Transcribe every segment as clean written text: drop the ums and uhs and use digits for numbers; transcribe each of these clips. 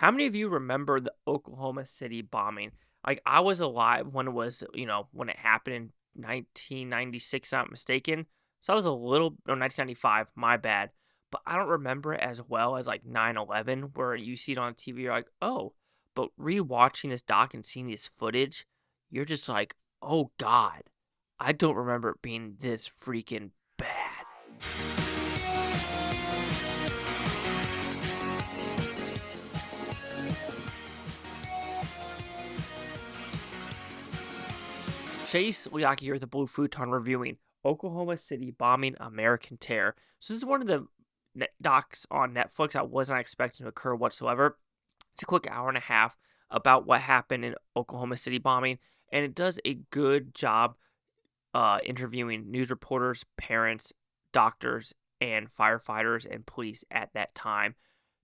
How many of you remember the Oklahoma City bombing? Like, I was alive when it was, when it happened in 1996, not mistaken. So I was a little, or 1995, my bad. But I don't remember it as well as like 9/11, where you see it on TV, you're like, oh. But rewatching this doc and seeing this footage, you're just like, oh God, I don't remember it being this freaking bad. Chase Leaki here with the Blue Futon reviewing Oklahoma City Bombing American Terror. So this is one of the docs on Netflix I wasn't expecting to occur whatsoever. It's a quick hour and a half about what happened in Oklahoma City bombing, and it does a good job interviewing news reporters, parents, doctors, and firefighters and police at that time,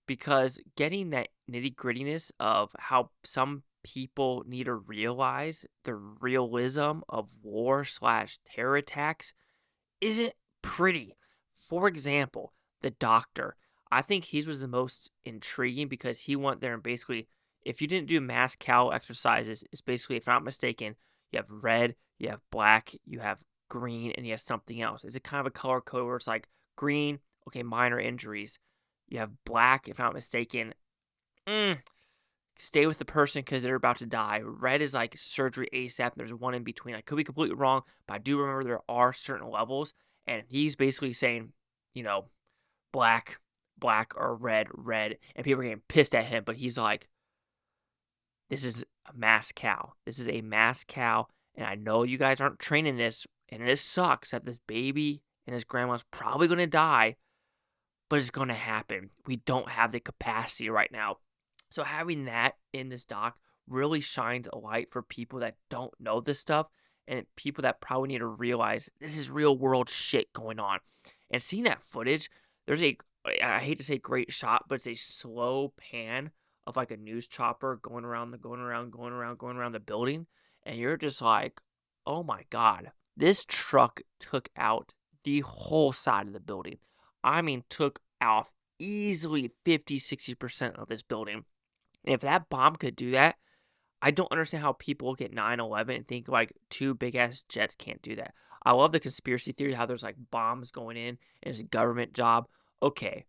because getting that nitty grittiness of how some people need to realize the realism of war slash terror attacks isn't pretty. For example, the doctor. I think he was the most intriguing because he went there and basically, if you didn't do mass cow exercises, it's basically, if I'm not mistaken, you have red, you have black, you have green, and you have something else. Is it kind of a color code where it's like green, okay, minor injuries. You have black, if I'm not mistaken, stay with the person because they're about to die. Red is like surgery ASAP. There's one in between. I could be completely wrong, but I do remember there are certain levels. And he's basically saying, black, black, or red, red. And people are getting pissed at him. But he's like, this is a mass cow. This is a mass cow. And I know you guys aren't training this. And this sucks that this baby and this grandma's probably going to die. But it's going to happen. We don't have the capacity right now. So having that in this doc really shines a light for people that don't know this stuff and people that probably need to realize this is real world shit going on. And seeing that footage, there's I hate to say great shot, but it's a slow pan of like a news chopper going around the building. And you're just like, oh my God, this truck took out the whole side of the building. I mean, took off easily 50-60% of this building. And if that bomb could do that, I don't understand how people get 9/11 and think like two big ass jets can't do that. I love the conspiracy theory, how there's like bombs going in and it's a government job. Okay,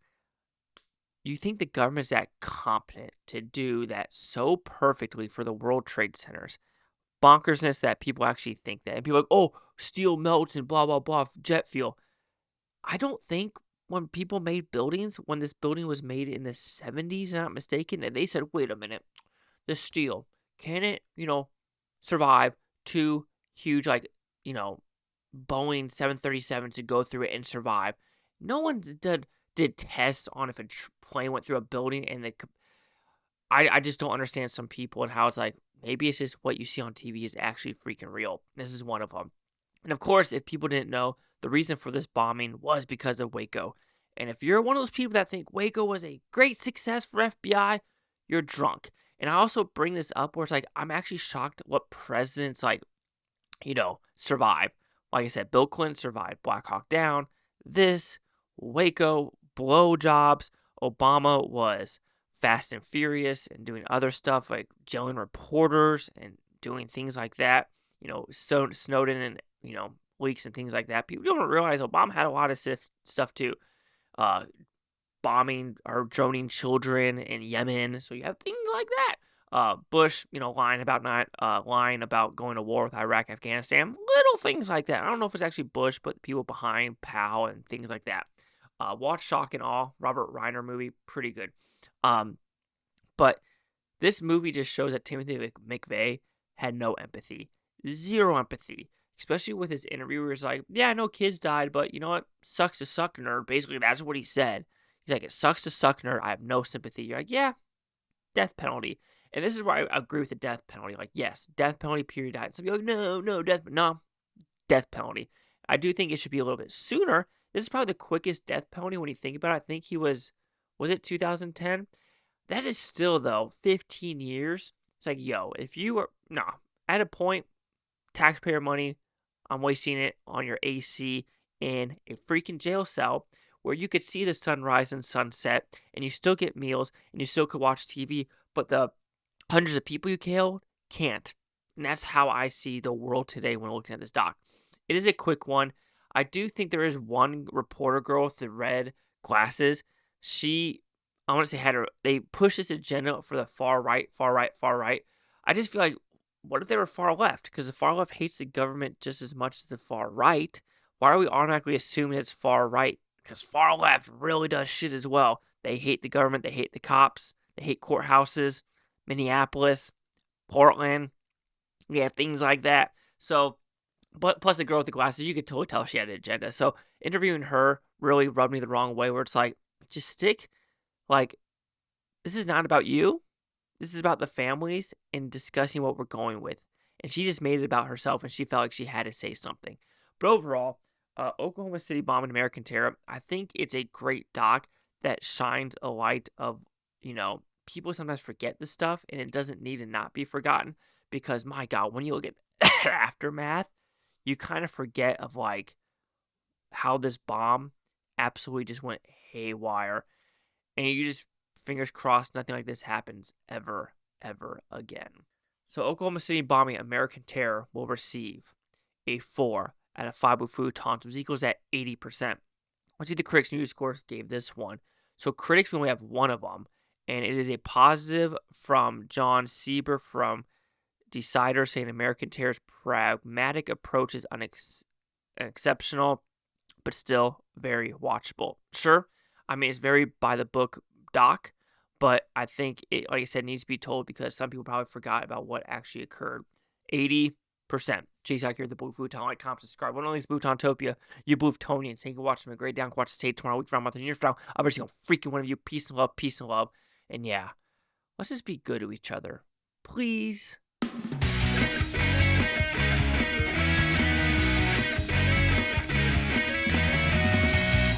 you think the government's that competent to do that so perfectly for the World Trade Centers? Bonkersness that people actually think that. And people are like, oh, steel melts and blah, blah, blah, jet fuel. I don't think when people made buildings, when this building was made in the 70s, I'm not mistaken, that they said, wait a minute, the steel, can it, survive two huge, Boeing 737s to go through it and survive? No one did tests on if a plane went through a building, and I just don't understand some people and how it's like, maybe it's just what you see on TV is actually freaking real. This is one of them. And of course, if people didn't know, the reason for this bombing was because of Waco. And if you're one of those people that think Waco was a great success for FBI, you're drunk. And I also bring this up where it's like, I'm actually shocked what presidents survive. Like I said, Bill Clinton survived Black Hawk Down, this, Waco, blowjobs. Obama was Fast and Furious and doing other stuff like jailing reporters and doing things like that. Snowden and, leaks and things like that. People don't realize Obama had a lot of stuff too. Bombing or droning children in Yemen. So you have things like that. Bush, lying about going to war with Iraq, Afghanistan. Little things like that. I don't know if it's actually Bush, but the people behind Powell and things like that. Watch Shock and Awe, Robert Reiner movie, pretty good. But this movie just shows that Timothy McVeigh had no empathy. Zero empathy. Especially with his interview where he's like, yeah, I know kids died, but you know what? Sucks to suck, nerd. Basically, that's what he said. He's like, it sucks to suck, nerd. I have no sympathy. You're like, yeah, death penalty. And this is where I agree with the death penalty. Like, yes, death penalty, period. Some people are like, no, death penalty. I do think it should be a little bit sooner. This is probably the quickest death penalty when you think about it. I think he was it 2010? That is still, though, 15 years. It's like, yo, if you were, at a point, taxpayer money, I'm wasting it on your AC in a freaking jail cell where you could see the sunrise and sunset, and you still get meals, and you still could watch TV, but the hundreds of people you killed can't. And that's how I see the world today when looking at this doc. It is a quick one. I do think there is one reporter girl with the red glasses. She, I want to say, they push this agenda for the far right, far right, far right. I just feel like, what if they were far left? Because the far left hates the government just as much as the far right. Why are we automatically assuming it's far right? Because far left really does shit as well. They hate the government. They hate the cops. They hate courthouses, Minneapolis, Portland. Yeah, things like that. So, but plus the girl with the glasses, you could totally tell she had an agenda. So interviewing her really rubbed me the wrong way, where it's like, just stick, like, this is not about you. This is about the families and discussing what we're going with. And she just made it about herself, and she felt like she had to say something. But overall, Oklahoma City Bomb and American Terror, I think it's a great doc that shines a light of, people sometimes forget this stuff, and it doesn't need to not be forgotten. Because, my God, when you look at aftermath, you kind of forget of, like, how this bomb absolutely just went haywire. And you just, fingers crossed, nothing like this happens ever again. So, Oklahoma City Bombing American Terror will receive a 4 out of 5 with Futons, which equals at 80%. Let's see the critics' news scores gave this one. So, critics, we only have one of them. And it is a positive from John Sieber from Decider, saying American Terror's pragmatic approach is exceptional, but still very watchable. Sure, I mean, it's very by the book doc, but I think it, like I said, needs to be told because some people probably forgot about what actually occurred. 80%. Chase out here, the Blue Futon. Like, comment, subscribe. One of these Butontopia, you Bluetonians. So you can watch them a great down. Watch State tomorrow, week from a month, and years from now. I'll be seeing freaking one of you. Peace and love, peace and love. And yeah, let's just be good to each other. Please.